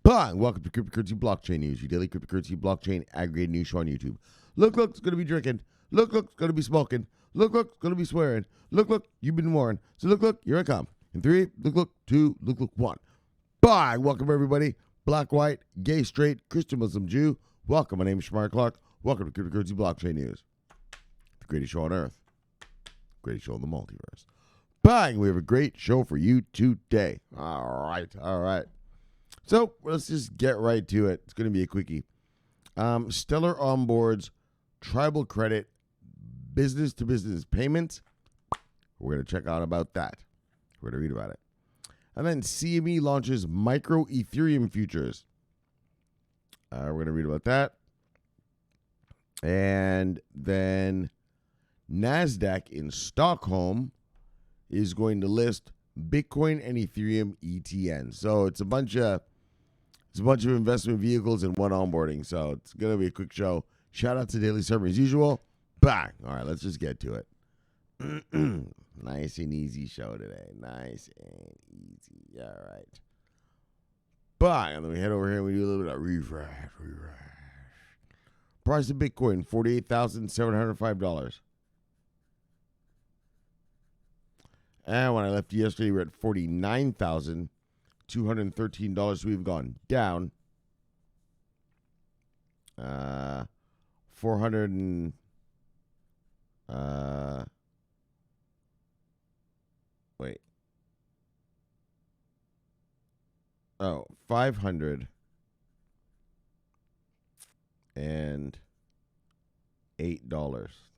Bang! Welcome to Cryptocurrency Blockchain News, your daily cryptocurrency blockchain aggregated news show on YouTube. Look, it's going to be drinking. Look, it's going to be smoking. Look, it's going to be swearing. Look, you've been warned. So look, here I come. In 3, look, 2, look, 1. Bye! Welcome, everybody. Black, white, gay, straight, Christian, Muslim, Jew. Welcome. My name is Shomari Clarke. Welcome to Cryptocurrency Blockchain News. The greatest show on earth. Greatest show in the multiverse. Bang! We have a great show for you today. All right. So let's just get right to it. It's going to be a quickie. Stellar onboards tribal credit business-to-business payments. We're going to check out about that. We're going to read about it. And then CME launches micro Ethereum futures. We're going to read about that. And then Nasdaq in Stockholm is going to list Bitcoin and Ethereum ETN. So it's a bunch of investment vehicles in one onboarding. So it's going to be a quick show. Shout out to Daily Server as usual. Bang. All right, let's just get to it. Nice and easy show today. Nice and easy. All right. Bang. And then we head over here and we do a little bit of refresh. Price of Bitcoin, $48,705. And when I left yesterday, we were at $49,213. So we've gone down 400 and $508. All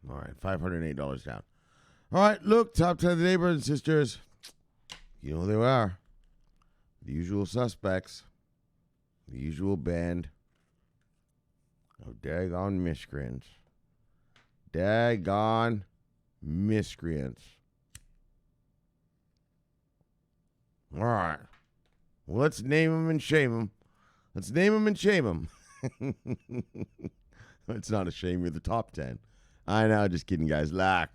right, $508 down. All right, look, top 10 of the day, brothers and sisters. You know who they are. The usual suspects. The usual band of daggone miscreants. Daggone miscreants. All right. Well, let's name them and shame them. Let's name them and shame them. It's not a shame. You're the top 10. I know. Just kidding, guys. Let's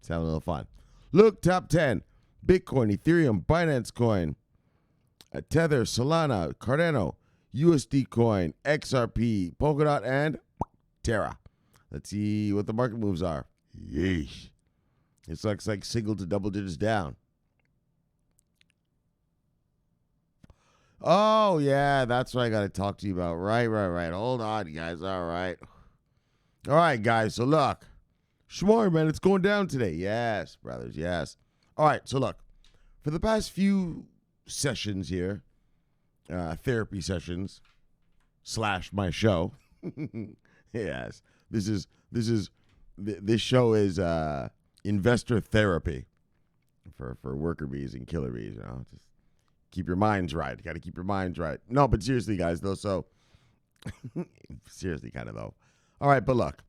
have a little fun. Look, top 10. Bitcoin, Ethereum, Binance Coin, Tether, Solana, Cardano, USD Coin, XRP, Polkadot, and Terra. Let's see what the market moves are. Yeesh. It's like single to double digits down. Oh, yeah, that's what I got to talk to you about. Right. Hold on, guys. All right, guys. So, look. Shomari, man, it's going down today. Yes, brothers, yes. All right, so look. For the past few sessions here, therapy sessions / my show. Yes, this show is investor therapy for worker bees and killer bees. You know, just keep your minds right. You got to keep your minds right. No, but seriously, guys, though. So seriously, kind of though. All right, but look.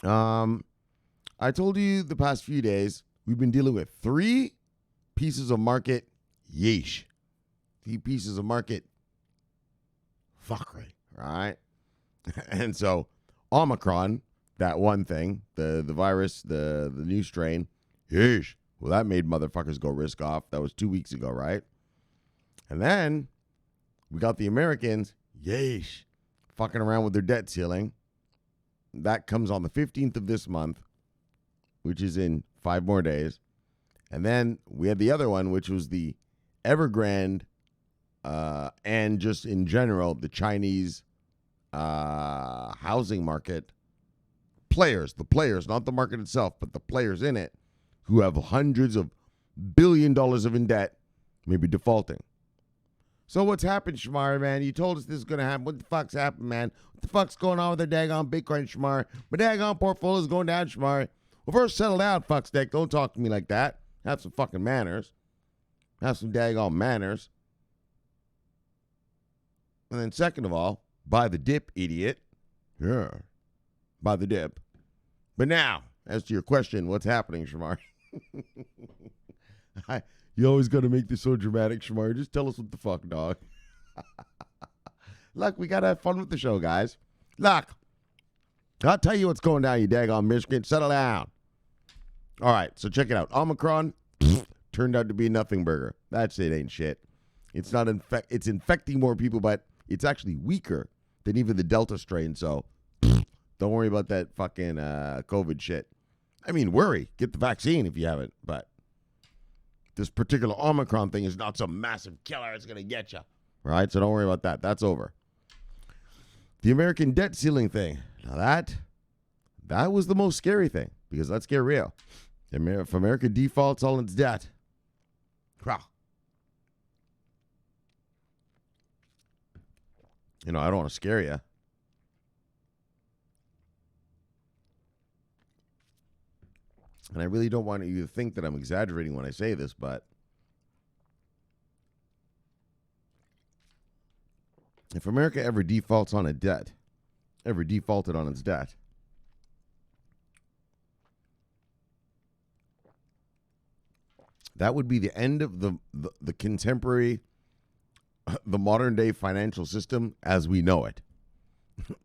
I told you the past few days we've been dealing with 3 pieces of market yeesh. 3 pieces of market fuckery, right? And so Omicron, that one thing, the virus, the new strain, yeesh. Well, that made motherfuckers go risk off. That was 2 weeks ago, right? And then we got the Americans, yeesh, fucking around with their debt ceiling. That comes on the 15th of this month, which is in 5 more days. And then we had the other one, which was the Evergrande and just in general, the Chinese housing market players, not the market itself, but the players in it who have hundreds of $billions of in debt, maybe defaulting. So what's happened, Shomari, man? You told us this is going to happen. What the fuck's happened, man? What the fuck's going on with their daggone Bitcoin, Shomari? My daggone portfolio is going down, Shomari. Well, first, settle down, fuckstick. Don't talk to me like that. Have some fucking manners. Have some daggone manners. And then second of all, buy the dip, idiot. Yeah. Buy the dip. But now, as to your question, what's happening, Shomari? You always got to make this so dramatic, Shomari. Just tell us what the fuck, dog. Look, we got to have fun with the show, guys. Look, I'll tell you what's going down, you daggone Michigan. Settle down. All right, so check it out. Omicron turned out to be a nothing burger. That shit ain't shit. It's not it's infecting more people, but it's actually weaker than even the Delta strain. So don't worry about that fucking COVID shit. I mean, worry. Get the vaccine if you haven't, but this particular Omicron thing is not some massive killer. It's going to get you. Right? So don't worry about that. That's over. The American debt ceiling thing. Now that was the most scary thing, because let's get real. If America defaults all its debt, wow. I don't want to scare you. And I really don't want you to think that I'm exaggerating when I say this, but if America ever defaulted on its debt, that would be the end of the contemporary, the modern day financial system as we know it.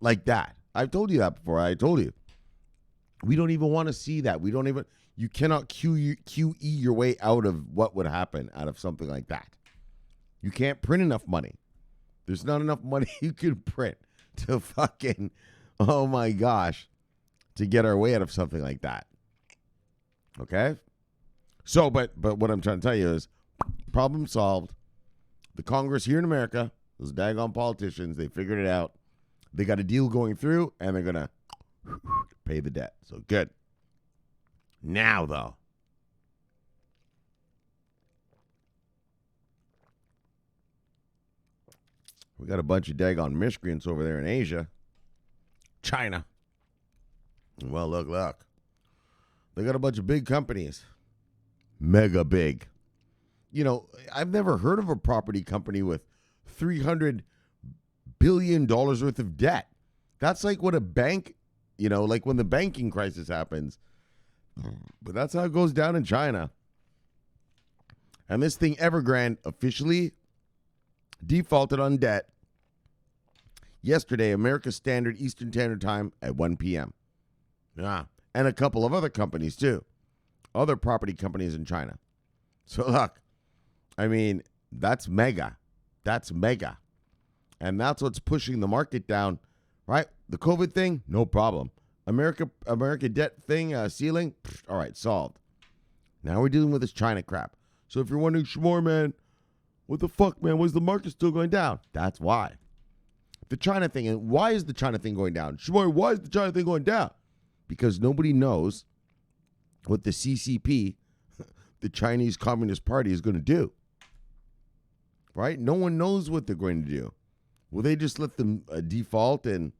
Like that. I've told you that before. I told you. We don't even want to see that. You cannot QE your way out of what would happen out of something like that. You can't print enough money. There's not enough money you can print to fucking, oh my gosh, to get our way out of something like that. Okay? So, but what I'm trying to tell you is, problem solved. The Congress here in America, those daggone politicians, they figured it out. They got a deal going through, and they're going to pay the debt. So, good. Now, though, we got a bunch of daggone miscreants over there in Asia. China. Well, look. They got a bunch of big companies. Mega big. I've never heard of a property company with $300 billion worth of debt. That's like what a bank, like when the banking crisis happens. But that's how it goes down in China. And this thing, Evergrande, officially defaulted on debt yesterday, America Standard Eastern Standard Time at 1 p.m. Yeah. And a couple of other companies, too. Other property companies in China. So, look, I mean, that's mega. That's mega. And that's what's pushing the market down, right? The COVID thing, no problem. America debt thing, ceiling, all right, solved. Now we're dealing with this China crap. So if you're wondering, Shomari, man, what the fuck, man? Was the market still going down? That's why. The China thing, and why is the China thing going down? Shomari, why is the China thing going down? Because nobody knows what the CCP, the Chinese Communist Party, is going to do. Right? No one knows what they're going to do. Will they just let them default and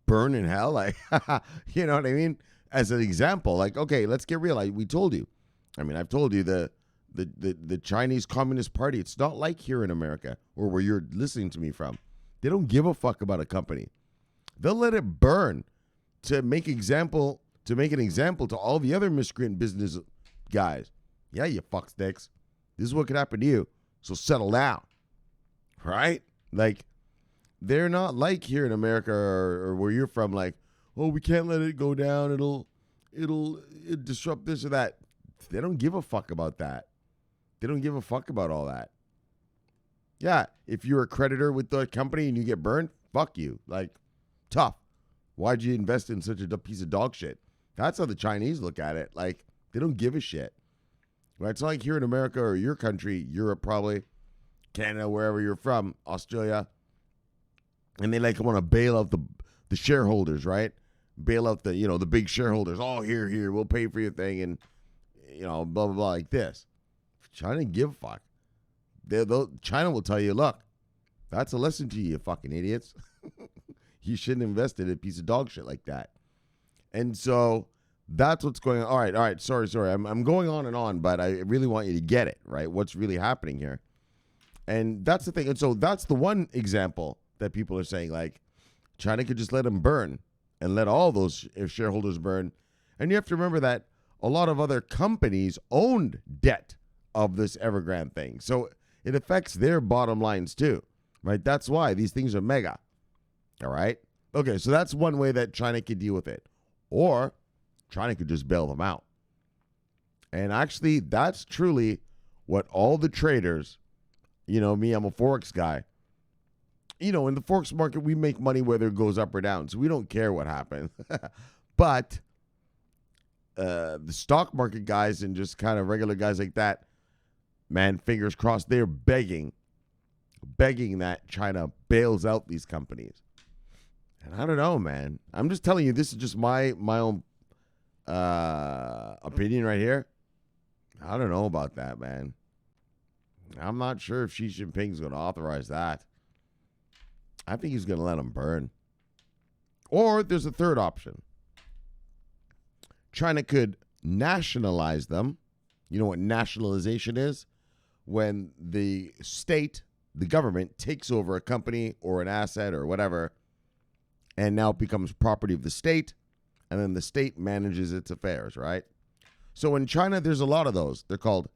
burn in hell? Like, you know what I mean? As an example, like, okay, let's get real. We told you. I mean, I've told you the Chinese Communist Party, it's not like here in America or where you're listening to me from. They don't give a fuck about a company. They'll let it burn to make an example to all the other miscreant business guys. Yeah, you fucksticks. This is what could happen to you. So settle down. Right? Like, they're not like here in America or where you're from, like, oh, we can't let it go down. It'll disrupt this or that. They don't give a fuck about that. They don't give a fuck about all that. Yeah, if you're a creditor with the company and you get burned, fuck you. Like, tough. Why'd you invest in such a piece of dog shit? That's how the Chinese look at it. Like, they don't give a shit. Right? It's not like here in America or your country, Europe probably, Canada, wherever you're from, Australia, and they like want to bail out the shareholders, right? Bail out the big shareholders. Oh, here, we'll pay for your thing, and blah blah blah, like this. China didn't give a fuck. China will tell you, look, that's a lesson to you, fucking idiots. You shouldn't invest in a piece of dog shit like that. And so that's what's going on. All right. Sorry. I'm going on, but I really want you to get it, right? What's really happening here. And that's the thing. And so that's the one example that people are saying, like, China could just let them burn and let all those shareholders burn. And you have to remember that a lot of other companies owned debt of this Evergrande thing. So it affects their bottom lines too, right? That's why these things are mega. All right? Okay, so that's one way that China could deal with it. Or China could just bail them out. And actually, that's truly what all the traders, me, I'm a Forex guy. In the Forex market, we make money whether it goes up or down. So we don't care what happens. But the stock market guys and just kind of regular guys like that, man, fingers crossed, they're begging that China bails out these companies. And I don't know, man. I'm just telling you, this is just my own opinion right here. I don't know about that, man. I'm not sure if Xi Jinping's going to authorize that. I think he's going to let them burn. Or there's a third option. China could nationalize them. You know what nationalization is? When the state, the government, takes over a company or an asset or whatever, and now it becomes property of the state, and then the state manages its affairs, right? So in China, there's a lot of those. They're called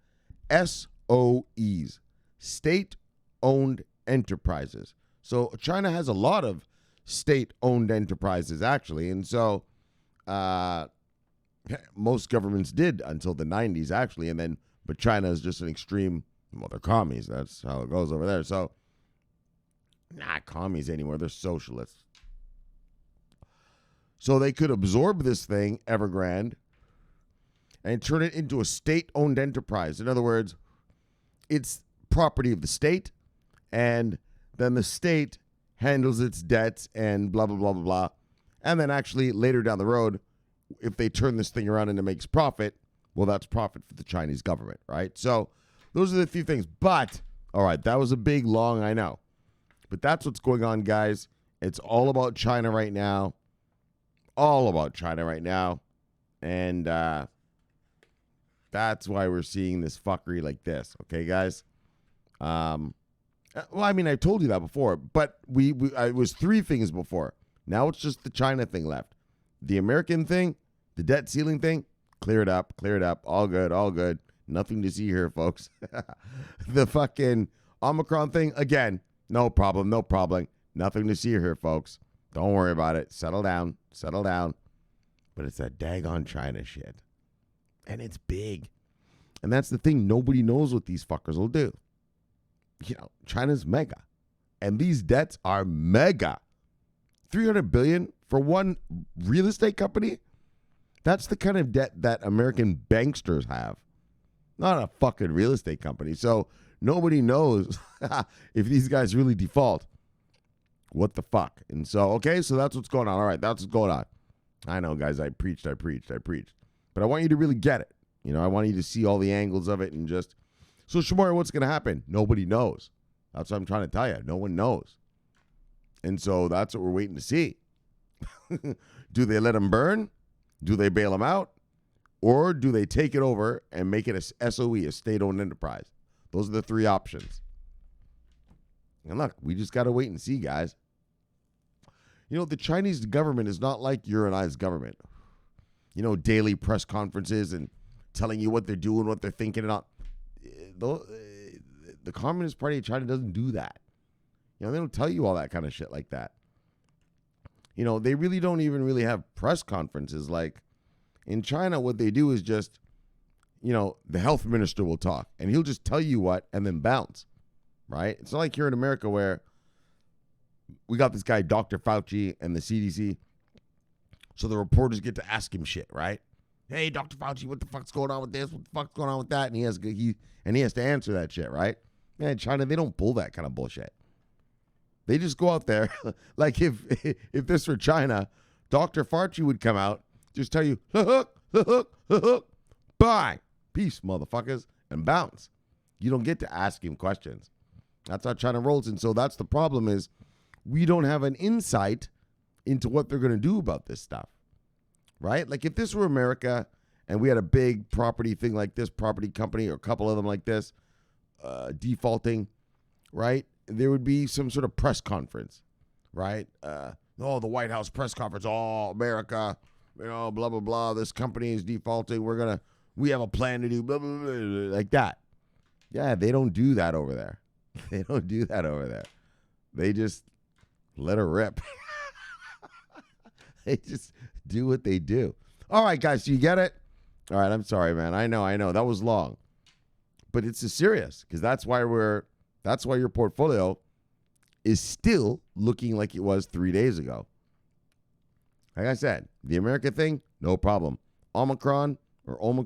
SOEs, state-owned enterprises. So China has a lot of state-owned enterprises, actually. And so most governments did until the 90s, actually. But China is just an extreme, well, they're commies. That's how it goes over there. So, not commies anymore. They're socialists. So they could absorb this thing, Evergrande, and turn it into a state-owned enterprise. In other words, it's property of the state, and then the state handles its debts and blah, blah, blah, blah, blah. And then actually later down the road, if they turn this thing around and it makes profit, well, that's profit for the Chinese government, right? So those are the few things. But, all right, that was a big, long, I know. But that's what's going on, guys. It's all about China right now. All about China right now. And that's why we're seeing this fuckery like this. Okay, guys? Well, I mean, I told you that before, but it was three things before. Now it's just the China thing left. The American thing, the debt ceiling thing, cleared up, all good. Nothing to see here, folks. The fucking Omicron thing, again, no problem. Nothing to see here, folks. Don't worry about it. Settle down. But it's that daggone China shit. And it's big. And that's the thing. Nobody knows what these fuckers will do. China's mega. And these debts are mega. $300 billion for one real estate company? That's the kind of debt that American banksters have. Not a fucking real estate company. So nobody knows if these guys really default. What the fuck? And so, okay, so that's what's going on. All right, that's what's going on. I know, guys, I preached. But I want you to really get it. I want you to see all the angles of it and just... So, Shomari, what's going to happen? Nobody knows. That's what I'm trying to tell you. No one knows. And so that's what we're waiting to see. Do they let them burn? Do they bail them out? Or do they take it over and make it a SOE, a state-owned enterprise? Those are the three options. And look, we just got to wait and see, guys. The Chinese government is not like your and I's government. Daily press conferences and telling you what they're doing, what they're thinking and all. The Communist Party of China doesn't do that. They don't tell you all that kind of shit like that. They really don't even really have press conferences. Like in China, what they do is just, the health minister will talk and he'll just tell you what and then bounce, right? It's not like here in America where we got this guy, Dr. Fauci and the CDC. So the reporters get to ask him shit, right? Hey, Dr. Fauci, what the fuck's going on with this? What the fuck's going on with that? And he has to answer that shit, right? Man, China, they don't pull that kind of bullshit. They just go out there. Like if this were China, Dr. Fauci would come out, just tell you, bye, peace, motherfuckers, and bounce. You don't get to ask him questions. That's how China rolls. And so that's the problem is we don't have an insight into what they're going to do about this stuff, right? Like if this were America and we had a big property thing like this, property company or a couple of them like this, defaulting, right? There would be some sort of press conference, right? The White House press conference. Oh, America, blah, blah, blah. This company is defaulting. We have a plan to do blah, blah, blah, blah, like that. Yeah, they don't do that over there. They just let her rip. They just do what they do. All right, guys, do you get it? All right, I'm sorry, man. I know. That was long. But it's serious because that's why your portfolio is still looking like it was 3 days ago. Like I said, the America thing, no problem. Omicron or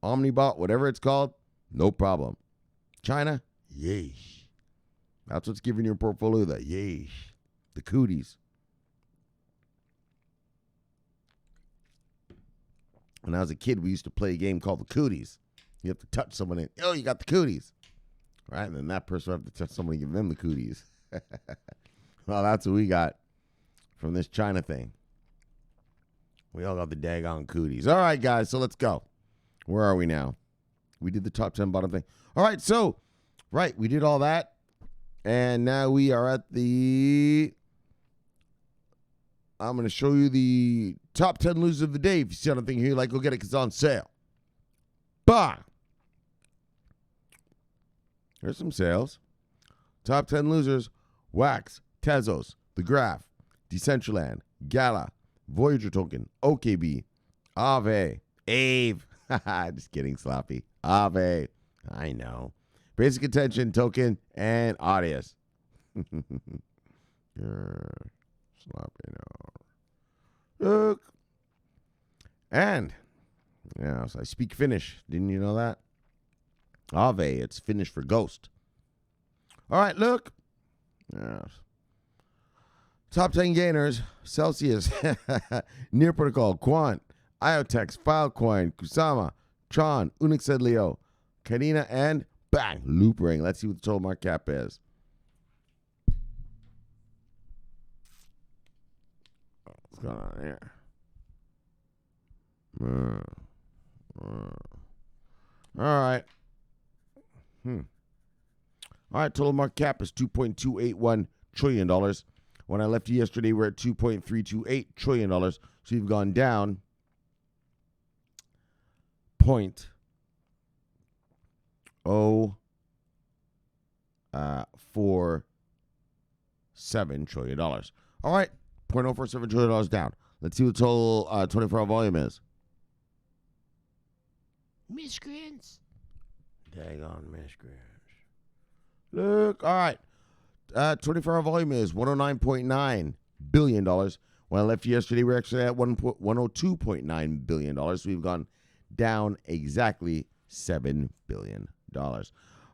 Omnibot, whatever it's called, no problem. China, yeesh. That's what's giving your portfolio the yeesh, the cooties. When I was a kid, we used to play a game called the cooties. You have to touch someone and, oh, you got the cooties. Right? And then that person would have to touch someone and give them the cooties. Well, that's what we got from this China thing. We all got the daggone cooties. All right, guys, so let's go. Where are we now? We did the top 10 bottom thing. All right, so, we did all that. And now we are at I'm going to show you the top 10 losers of the day. If you see anything here, go get it because it's on sale. Bah! Here's some sales. Top 10 losers: Wax, Tezos, The Graph, Decentraland, Gala, Voyager Token, OKB, Ave, just kidding, Sloppy. Ave, I know. Basic Attention Token and Audius. Sloppy, no. Look. And, so I speak Finnish. Didn't you know that? Ave, it's Finnish for ghost. All right, look. Yes. Top 10 gainers: Celsius, Near Protocol, Quant, Iotex, Filecoin, Kusama, Tron, Unix Leo, Kadena, and bang, Loop Ring. Let's see what the total market cap is. What's going on here? All right. All right, total market cap is $2.281 trillion. When I left you yesterday, we're at $2.328 trillion. So you've gone down 0.047 trillion dollars. All right, $0.047 trillion dollars down. Let's see what the total 24-hour volume is. Miscreants. Daggone miscreants. Look, all right. 24-hour volume is $109.9 billion. When I left you yesterday, we were actually at $102.9 billion. So we've gone down exactly $7 billion. All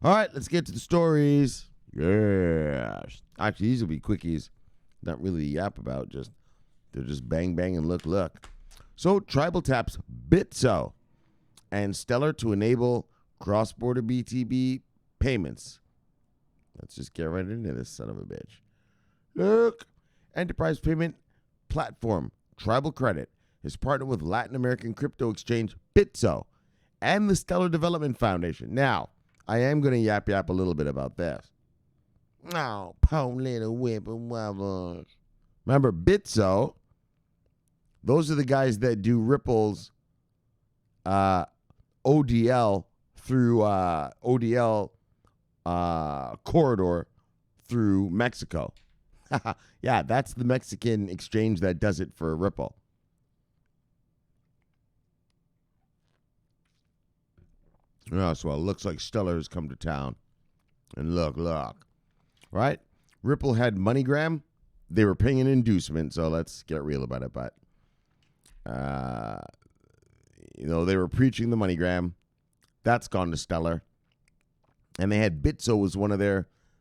right, let's get to the stories. Yes. Actually, these will be quickies. Not really yap about. They're just bang, bang, and look. So, Tribal taps Bitso and Stellar to enable cross-border BTB payments. Let's just get right into this son of a bitch. Look. Enterprise payment platform Tribal Credit is partnered with Latin American crypto exchange Bitso and the Stellar Development Foundation. Now, I am going to yap a little bit about this. Oh, po little whip and wobbles. Remember, Bitso, those are the guys that do Ripple's ODL through ODL corridor through Mexico. Yeah, that's the Mexican exchange that does it for Ripple. Yeah, so it looks like Stellar has come to town. And look. Right? Ripple had MoneyGram. They were paying an inducement, so let's get real about it. But, they were preaching the MoneyGram. That's gone to Stellar. And they had Bitso was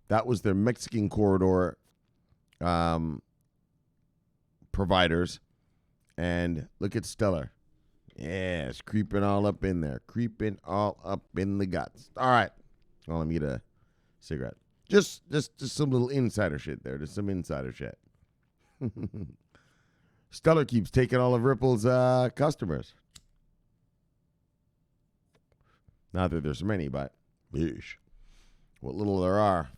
that was their Mexican corridor providers. And look at Stellar. Yeah, it's creeping all up in there. Creeping all up in the guts. All right. Well, let me get a cigarette. Just some little insider shit there. Just some insider shit. Stellar keeps taking all of Ripple's customers. Not that there's many, but yeesh. What little there are.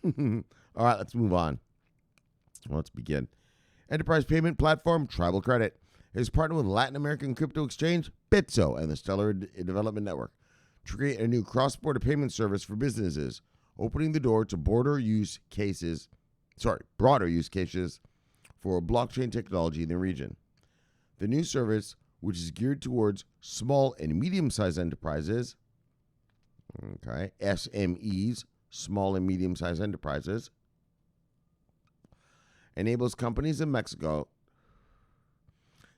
All right, let's move on. Let's begin. Enterprise payment platform Tribal Credit is partnered with Latin American crypto exchange Bitso and the Stellar Development Network to create a new cross-border payment service for businesses, opening the door to broader use cases for blockchain technology in the region. The new service, which is geared towards small and medium-sized enterprises, Okay. SMEs, small and medium-sized enterprises, enables companies in Mexico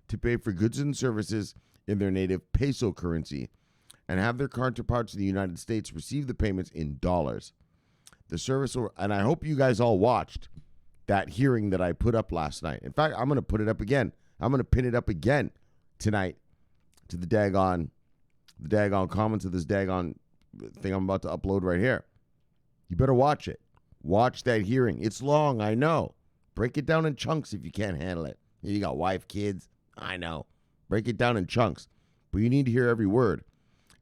to pay for goods and services in their native peso currency and have their counterparts in the United States receive the payments in dollars. The service, and I hope you guys all watched that hearing that I put up last night. In fact, I'm going to put it up again. I'm going to pin it up again tonight to the daggone comments of this daggone thing I'm about to upload right here. You better watch it. Watch that hearing. It's long, I know. Break it down in chunks if you can't handle it. You got wife, kids. I know. Break it down in chunks. But you need to hear every word.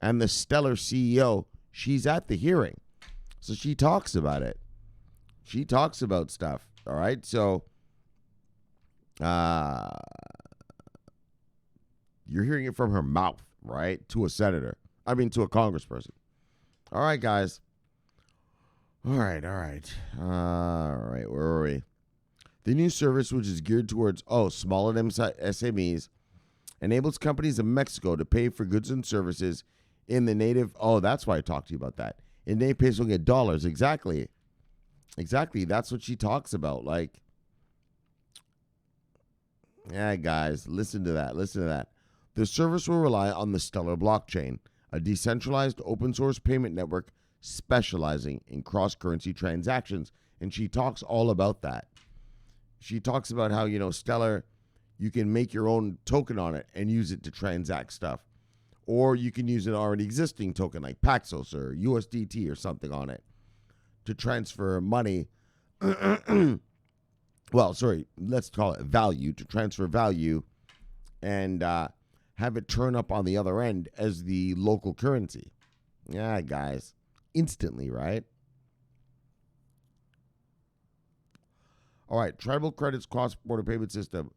And the Stellar CEO, she's at the hearing. So she talks about it. She talks about stuff. All right. So you're hearing it from her mouth, right? To a senator. I mean, to a congressperson. All right, guys. All right. Where are we? The new service, which is geared towards, small and SMEs, enables companies in Mexico to pay for goods and services in the native, that's why I talked to you about that. In native peso, get dollars. Exactly. That's what she talks about. Like, yeah, guys, listen to that. The service will rely on the Stellar blockchain, a decentralized open source payment network specializing in cross-currency transactions. And she talks all about that. She talks about how, Stellar, you can make your own token on it and use it to transact stuff. Or you can use an already existing token like Paxos or USDT or something on it to transfer money. Let's call it value, to transfer value and have it turn up on the other end as the local currency. Yeah, guys. Instantly, right? All right, Tribal Credit's cross-border payment system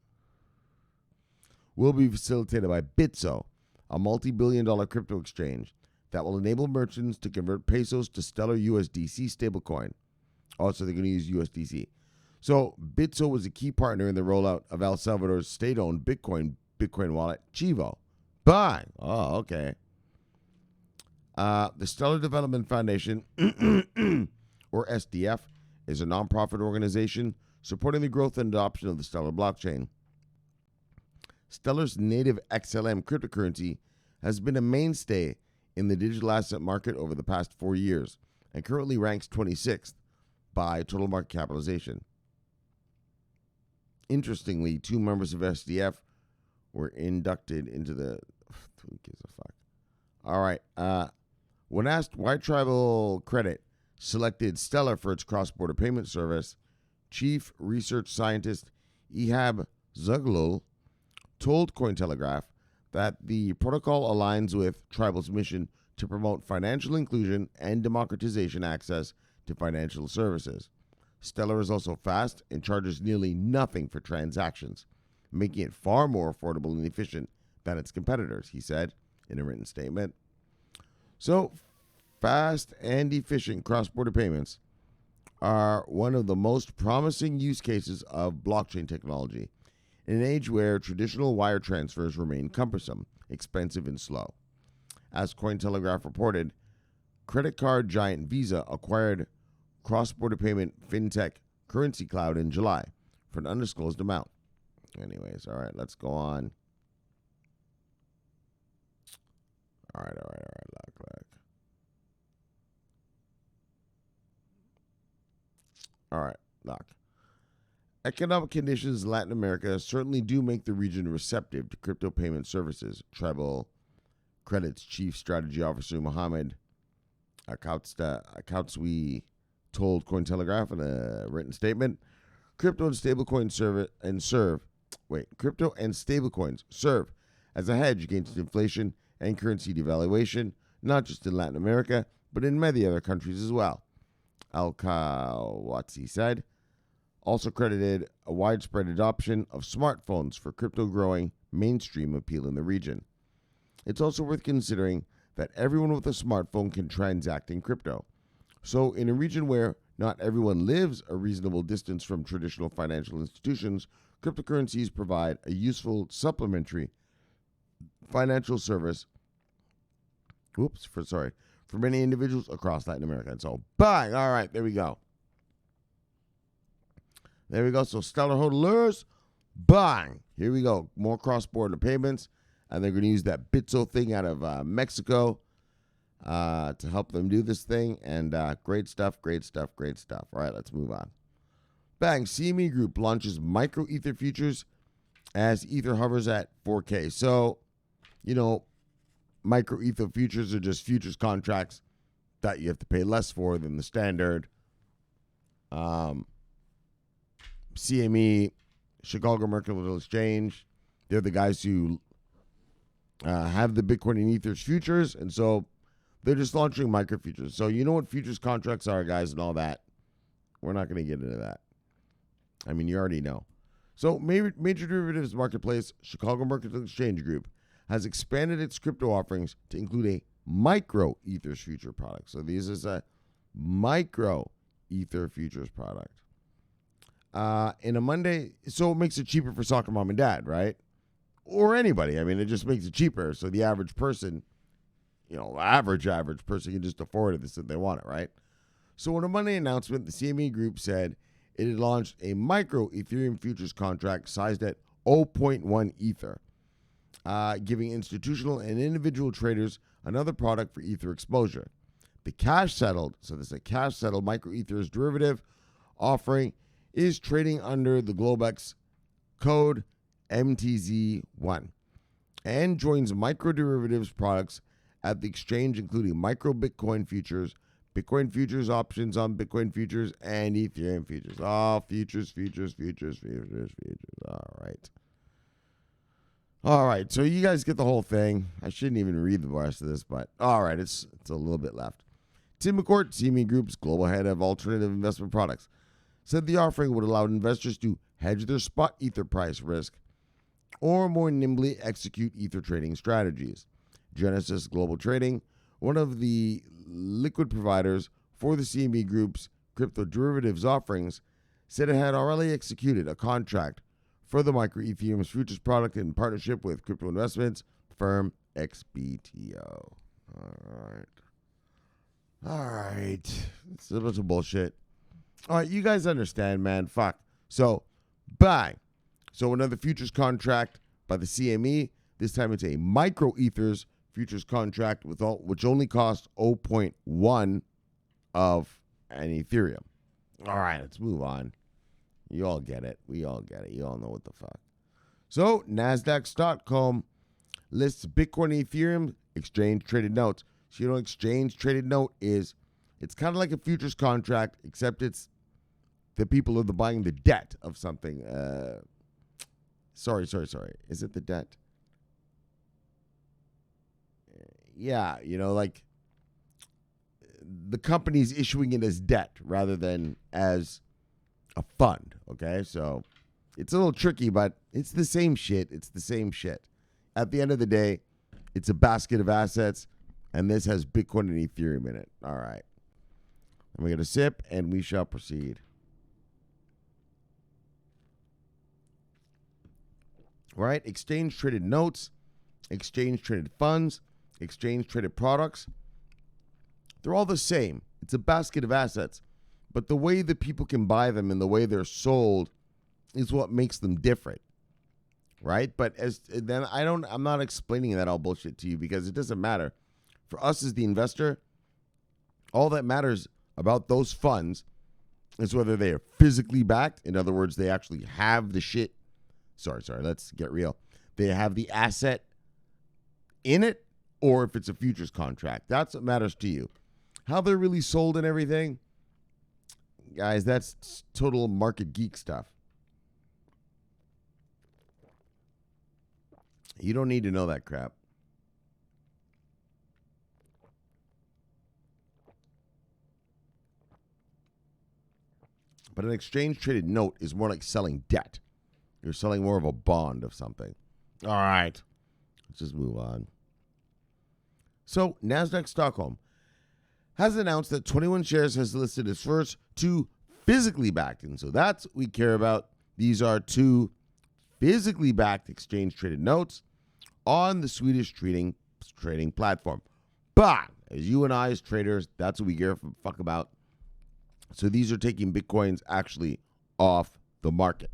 will be facilitated by Bitso, a multi-billion-dollar crypto exchange that will enable merchants to convert pesos to Stellar USDC stablecoin. Also, they're going to use USDC. So, Bitso was a key partner in the rollout of El Salvador's state-owned Bitcoin wallet, Chivo. Bye. Oh, okay. The Stellar Development Foundation, or SDF, is a nonprofit organization supporting the growth and adoption of the Stellar blockchain. Stellar's native XLM cryptocurrency has been a mainstay in the digital asset market over the past 4 years and currently ranks 26th by total market capitalization. Interestingly, 2 members of SDF were inducted into the... Who gives a fuck? All right. When asked why Tribal Credit selected Stellar for its cross-border payment service, Chief Research Scientist Ihab Zuglul told Cointelegraph that the protocol aligns with Tribal's mission to promote financial inclusion and democratization access to financial services. Stellar is also fast and charges nearly nothing for transactions, making it far more affordable and efficient than its competitors, he said in a written statement. So, fast and efficient cross-border payments are one of the most promising use cases of blockchain technology in an age where traditional wire transfers remain cumbersome, expensive, and slow. As Cointelegraph reported, credit card giant Visa acquired cross-border payment fintech Currency Cloud in July for an undisclosed amount. Anyways, all right, let's go on. All right. Look. All right, look. Economic conditions in Latin America certainly do make the region receptive to crypto payment services. Tribal Credit's Chief Strategy Officer Mohammed Akoutsui told Cointelegraph in a written statement, crypto and stablecoins serve as a hedge against inflation and currency devaluation, not just in Latin America, but in many other countries as well. Al-Kawatsi said, also credited a widespread adoption of smartphones for crypto growing mainstream appeal in the region. It's also worth considering that everyone with a smartphone can transact in crypto. So in a region where not everyone lives a reasonable distance from traditional financial institutions, cryptocurrencies provide a useful supplementary financial service for for many individuals across Latin America. And so, bang. All right, there we go. There we go. So, Stellar holders, bang. Here we go. More cross-border payments. And they're going to use that Bitso thing out of Mexico to help them do this thing. And great stuff, great stuff, great stuff. All right, let's move on. Bang. CME Group launches micro Ether futures as Ether hovers at 4K. So, you know, micro Ether futures are just futures contracts that you have to pay less for than the standard CME, Chicago Mercantile Exchange. They're the guys who have the Bitcoin and Ether's futures, and so they're just launching micro futures. So you know what futures contracts are, guys, and all that. We're not going to get into that. I mean, you already know. So major derivatives marketplace, Chicago Mercantile Exchange Group, has expanded its crypto offerings to include a micro Ether future product. So this is a micro Ether futures product. In a Monday, so it makes it cheaper for soccer mom and dad, right? Or anybody. I mean, it just makes it cheaper. So the average person, you know, average person can just afford it if they want it, right? So in a Monday announcement, the CME Group said it had launched a micro Ethereum futures contract sized at 0.1 Ether, giving institutional and individual traders another product for Ether exposure. The cash settled, so this is a cash settled micro Ether's derivative offering, is trading under the Globex code MTZ1 and joins micro derivatives products at the exchange, including micro Bitcoin futures, Bitcoin futures options on Bitcoin futures, and Ethereum futures. Oh, futures. All right. So you guys get the whole thing. I shouldn't even read the rest of this, but all right, it's a little bit left. Tim McCourt, CME Group's global head of alternative investment products, said the offering would allow investors to hedge their spot Ether price risk or more nimbly execute Ether trading strategies. Genesis Global Trading, one of the liquid providers for the CME Group's crypto derivatives offerings, said it had already executed a contract for the micro Ethereum futures product in partnership with crypto investments firm XBTO. All right. It's a bunch of bullshit. All right, you guys understand, man. Fuck. So, bang. So another futures contract by the CME. This time it's a micro Ethers futures contract which only costs 0.1 of an Ethereum. All right, let's move on. You all get it. We all get it. You all know what the fuck. So Nasdaq Stockholm lists Bitcoin and Ethereum exchange traded notes. So you know, exchange traded note is, it's kind of like a futures contract, except it's the people are buying the debt of something. Sorry. Is it the debt? Yeah, you know, like the company's issuing it as debt rather than as a fund. Okay, so it's a little tricky, but it's the same shit. At the end of the day, it's a basket of assets, and this has Bitcoin and Ethereum in it. All right. And we get a sip, and we shall proceed. All right, exchange-traded notes, exchange-traded funds, exchange-traded products. They're all the same. It's a basket of assets. But the way that people can buy them and the way they're sold is what makes them different. Right? But I'm not explaining that all bullshit to you because it doesn't matter. For us as the investor, all that matters about those funds is whether they are physically backed. In other words, they actually have the shit. Sorry, let's get real. They have the asset in it, or if it's a futures contract. That's what matters to you. How they're really sold and everything, guys, that's total market geek stuff. You don't need to know that crap. But an exchange-traded note is more like selling debt. You're selling more of a bond of something. All right. Let's just move on. So, Nasdaq Stockholm has announced that 21 Shares has listed its first two physically backed. And so that's what we care about. These are two physically backed exchange-traded notes on the Swedish trading platform. But as you and I as traders, that's what we care for fuck about. So these are taking Bitcoins actually off the market.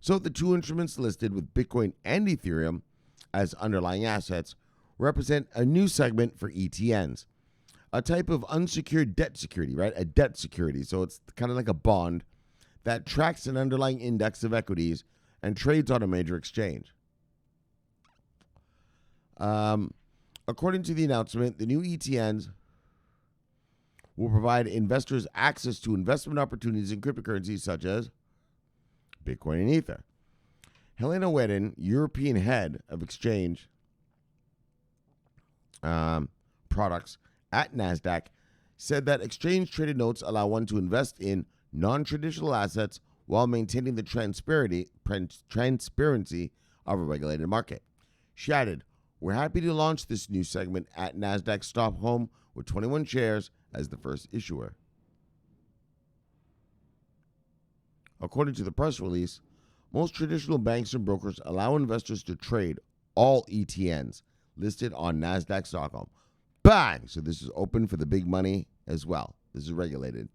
So the two instruments listed with Bitcoin and Ethereum as underlying assets represent a new segment for ETNs, a type of unsecured debt security, right? A debt security. So it's kind of like a bond that tracks an underlying index of equities and trades on a major exchange. According to the announcement, the new ETNs will provide investors access to investment opportunities in cryptocurrencies such as Bitcoin and Ether. Helena Wedden, European head of exchange products at Nasdaq, said that exchange-traded notes allow one to invest in non-traditional assets while maintaining the transparency of a regulated market. She added, "We're happy to launch this new segment at Nasdaq Stockholm with 21 shares as the first issuer." According to the press release, most traditional banks and brokers allow investors to trade all ETNs listed on Nasdaq Stockholm. Bang! So this is open for the big money as well. This is regulated.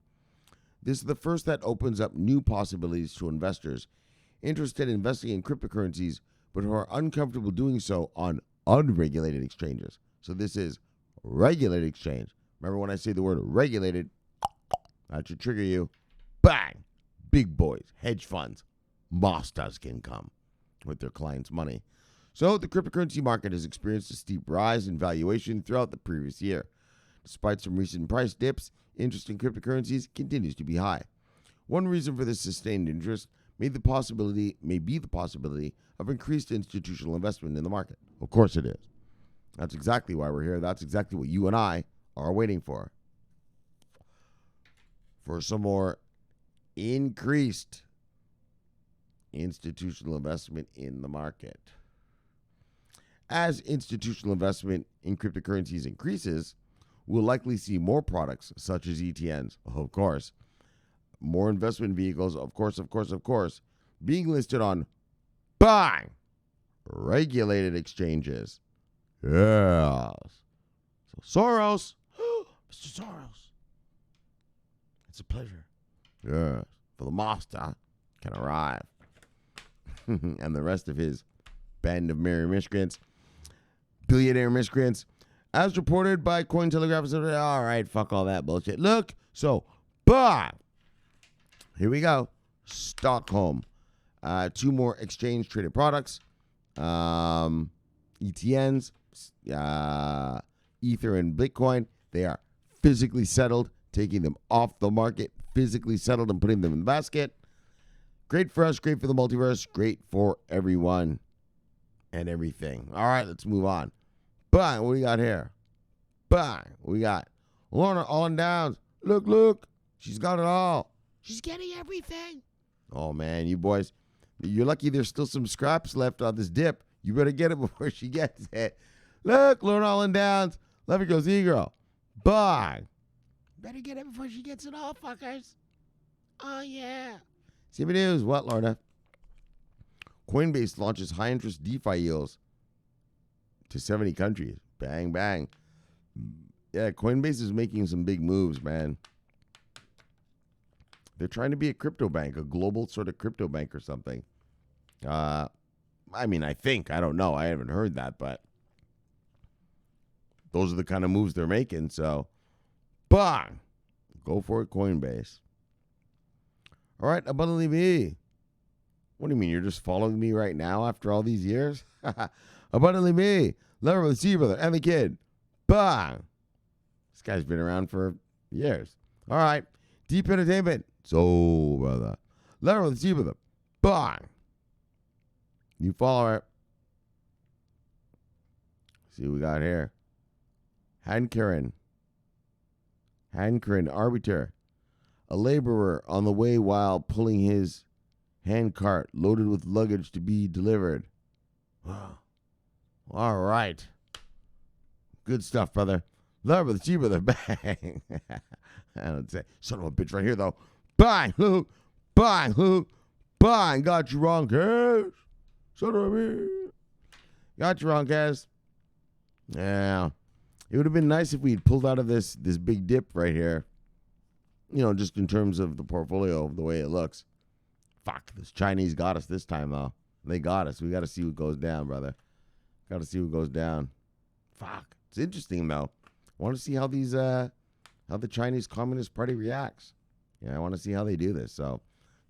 This is the first that opens up new possibilities to investors interested in investing in cryptocurrencies but who are uncomfortable doing so on unregulated exchanges. So this is regulated exchange. Remember when I say the word regulated, that should trigger you. Bang! Big boys, hedge funds, monsters can come with their clients' money. So the cryptocurrency market has experienced a steep rise in valuation throughout the previous year. Despite some recent price dips, interest in cryptocurrencies continues to be high. One reason for this sustained interest may be the possibility of increased institutional investment in the market. Of course it is. That's exactly why we're here. That's exactly what you and I are waiting for. For some more increased institutional investment in the market. As institutional investment in cryptocurrencies increases, we'll likely see more products such as ETNs, of course, more investment vehicles, of course, being listed on bang, regulated exchanges. Yes. So Soros, Mr. Soros, it's a pleasure. Yes, for the master can arrive. And the rest of his band of merry miscreants, billionaire miscreants, as reported by Cointelegraph. All right, fuck all that bullshit. Look, so, but here we go. Stockholm. Two more exchange-traded products. ETNs, Ether and Bitcoin. They are physically settled, taking them off the market, physically settled and putting them in the basket. Great for us, great for the multiverse, great for everyone and everything. All right, let's move on. Bang, what do we got here? Bang, we got Lorna on downs. Look, she's got it all. She's getting everything. Oh, man, you boys, you're lucky there's still some scraps left on this dip. You better get it before she gets it. Look, Lorna all downs. Love you, girl, see you, girl. Bang. Better get it before she gets it all, fuckers. Oh, yeah. CME News, what, Lorna? Coinbase launches high-interest DeFi yields to 70 countries. Bang, bang. Yeah, Coinbase is making some big moves, man. They're trying to be a crypto bank, a global sort of crypto bank or something. I think. I don't know. I haven't heard that, but those are the kind of moves they're making. So, bang. Go for it, Coinbase. All right, Abundantly Me. What do you mean? You're just following me right now after all these years? Abundantly Me. Lover with the Sea Brother and the Kid. Bang. This guy's been around for years. All right. Deep Entertainment. So, brother. Lover with the Sea Brother. Bang. You follow it. See what we got here. Hankaran, arbiter. A laborer on the way while pulling his handcart loaded with luggage to be delivered. Wow. All right. Good stuff, brother. Love with the Sea Brother. Bang. I don't say. Son of a bitch right here, though. Bang, Luke. Bang, Luke. Bang. Got you wrong, Cass. Son of a bitch. Got you wrong, Cass. Yeah. It would have been nice if we had pulled out of this big dip right here. Just in terms of the portfolio, the way it looks. Fuck, this Chinese got us this time, though. They got us. We got to see what goes down, brother. Got to see what goes down. Fuck. It's interesting, though. I want to see how how the Chinese Communist Party reacts. Yeah, I want to see how they do this. So,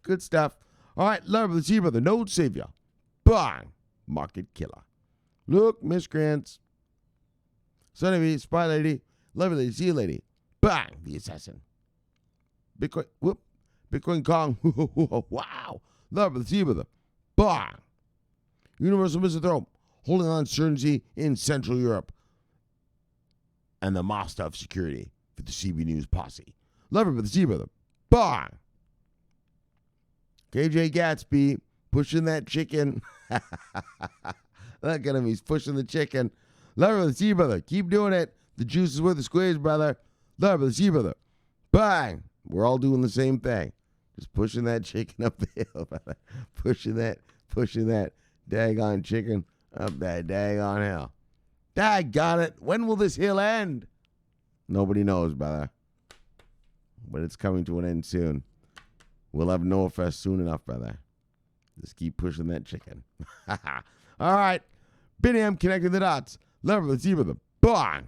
good stuff. All right, love of the sea, brother. Node savior. Bang. Market killer. Look, miscreants. Son of me, spy lady. Lovely lady, see you lady. Bang. The assassin. Bitcoin. Whoop. Bitcoin Kong. Wow. Love of the sea, brother. Bang. Universal misanthrope. Holding on certainty in Central Europe. And the master of security for the CB News posse. Love of the sea, brother. Bang. KJ Gatsby pushing that chicken. Look at him. He's pushing the chicken. Love of the sea, brother. Keep doing it. The juice is worth the squeeze, brother. Love of the sea, brother. Bang. We're all doing the same thing. Just pushing that chicken up the hill, brother. Pushing that daggone chicken up that daggone hill. Daggone it. When will this hill end? Nobody knows, brother. But it's coming to an end soon. We'll have Noah Fest soon enough, brother. Just keep pushing that chicken. All right. Benny M connecting the dots. Lever the sea with a bang.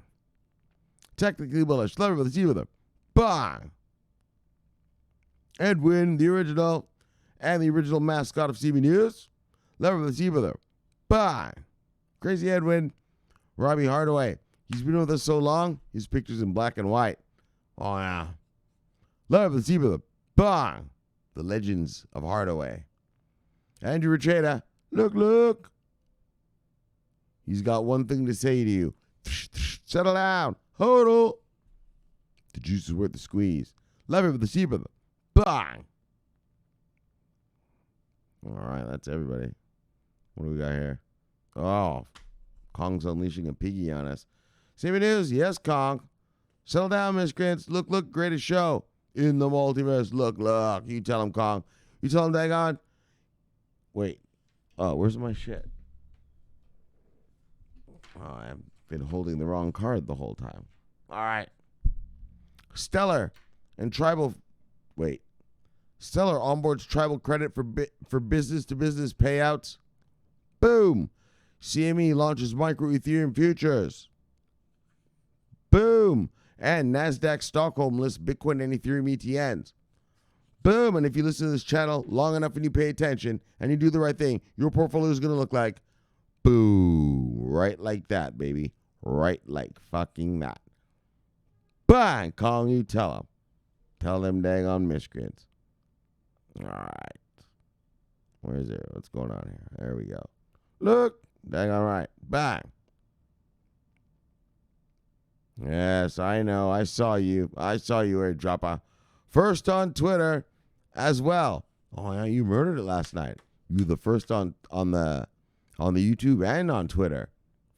Technically bullish. Lever the sea with a bang. Edwin, the original, and the original mascot of CB News. Lever the sea with a bang. Crazy Edwin. Robbie Hardaway. He's been with us so long, his picture's in black and white. Oh, yeah. Lever the sea with a bang. The legends of Hardaway. Andrew Richeda. Look. He's got one thing to say to you. Settle down. Hodl. The juice is worth the squeeze. Lever with the sea brother. Bang. All right, that's everybody. What do we got here? Oh, Kong's unleashing a piggy on us. CME News. Yes, Kong. Settle down, miscreants. Look, greatest show in the multiverse. Look. You tell him, Kong. You tell him, daggone. Wait. Oh, where's my shit? Oh, I've been holding the wrong card the whole time. All right. Stellar and tribal. Wait. Stellar onboards tribal credit for business-to-business payouts. Boom. CME launches micro Ethereum futures. Boom. And Nasdaq Stockholm lists Bitcoin and Ethereum ETNs. Boom. And if you listen to this channel long enough and you pay attention and you do the right thing, your portfolio is going to look like boom. Right like that, baby. Right like fucking that. Bang. Kong, you tell them. Tell them dang on miscreants. All right. Where is it? What's going on here? There we go. Look. Dang all right. Bang. Yes, I know. I saw you, airdropper. First on Twitter as well. Oh, yeah, you murdered it last night. You the first on the YouTube and on Twitter.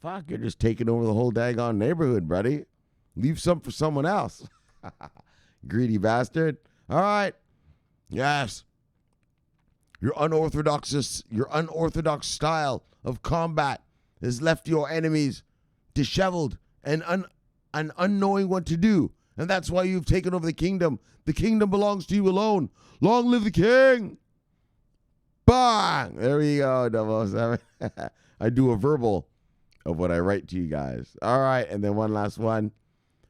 Fuck, you're just taking over the whole daggone neighborhood, buddy. Leave some for someone else. Greedy bastard. All right. Yes. Your unorthodox style of combat has left your enemies disheveled and unknowing what to do. And that's why you've taken over the kingdom. The kingdom belongs to you alone. Long live the king. Bang. There we go, 007. I do a verbal of what I write to you guys. All right. And then one last one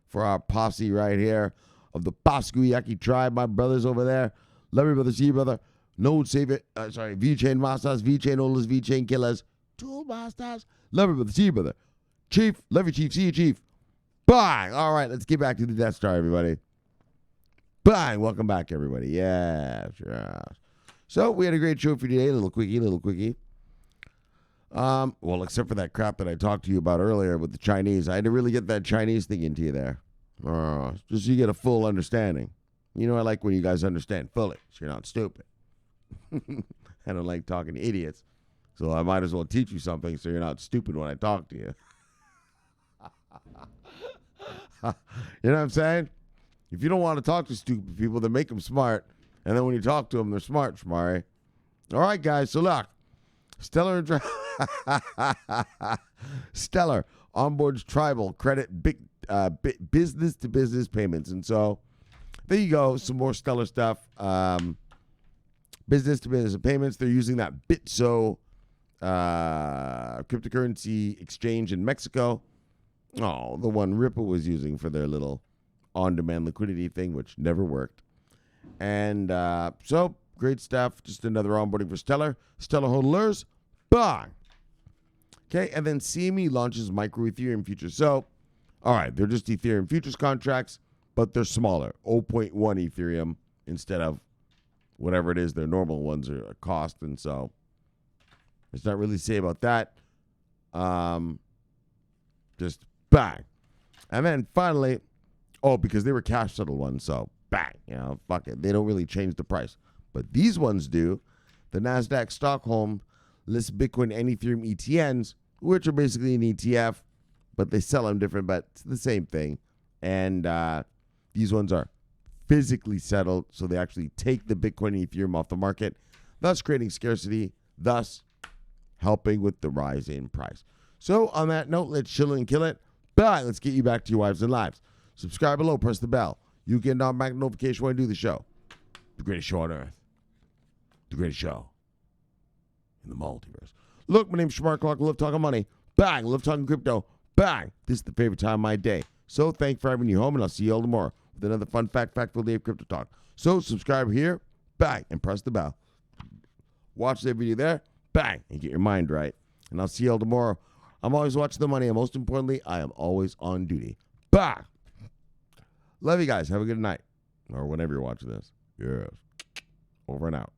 for our posse right here of the Paskuyaki tribe. My brothers over there. Love you, brother. See you, brother. Node Savior. VeChain Masters. VeChain Owners. VeChain Killers. Tool Masters. Love you, brother. See you, brother. Chief. Love you, Chief. See you, Chief. Bang! All right, let's get back to the Death Star, everybody. Bang! Welcome back, everybody. Yeah, sure. So, we had a great show for today. Little quickie. Well, except for that crap that I talked to you about earlier with the Chinese. I had to really get that Chinese thing into you there. Just so you get a full understanding. You know, I like when you guys understand fully, so you're not stupid. I don't like talking to idiots. So, I might as well teach you something so you're not stupid when I talk to you. You know what I'm saying? If you don't want to talk to stupid people, then make them smart. And then when you talk to them, they're smart, Shomari. All right, guys. So look, Stellar onboards tribal credit business-to-business payments. And so there you go, some more Stellar stuff. Business-to-business payments. They're using that Bitso cryptocurrency exchange in Mexico. Oh, the one Ripple was using for their little on-demand liquidity thing, which never worked. And so, great stuff. Just another onboarding for Stellar. Stellar hodlers, bang. Okay, and then CME launches micro Ethereum futures. So, all right, they're just Ethereum futures contracts, but they're smaller, 0.1 Ethereum instead of whatever it is their normal ones are a cost. And so, there's not really to say about that. Just bang. And then finally, because they were cash settled ones, so bang, fuck it. They don't really change the price. But these ones do. The Nasdaq Stockholm lists Bitcoin and Ethereum ETNs, which are basically an ETF, but they sell them different, but it's the same thing. And these ones are physically settled, so they actually take the Bitcoin and Ethereum off the market, thus creating scarcity, thus helping with the rise in price. So on that note, let's chill and kill it. But let's get you back to your wives and lives. Subscribe below, press the bell. You get an automatic notification when I do the show. The greatest show on earth. The greatest show in the multiverse. Look, my name's Shomari Clarke. I love talking money. Bang. I love talking crypto. Bang. This is the favorite time of my day. So thanks for having you home, and I'll see you all tomorrow with another fun factful day of crypto talk. So subscribe here, bang, and press the bell. Watch that video there, bang, and get your mind right. And I'll see you all tomorrow. I'm always watching the money, and most importantly, I am always on duty. Bang. Love you guys. Have a good night. Or whenever you're watching this. Yes. Over and out.